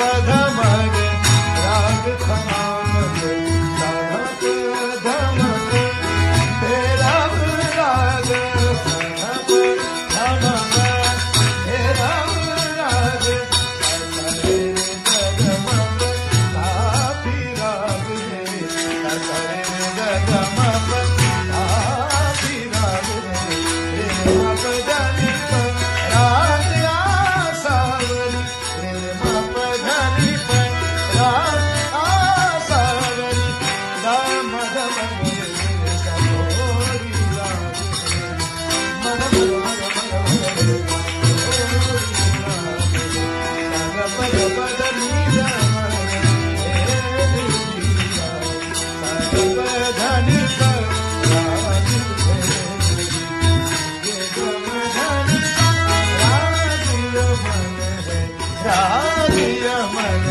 धमक राग खमाग धमक धमक हे राम राग धमक धमक हे राम राग सरे गमक काफी राग हे सरे गमक काफी राग हे मप धनी राग आसावरी हे मप धनी राग आसावरी दाम धम सकोरी राग मन मन मन पद पद नीर धनी रागिय मन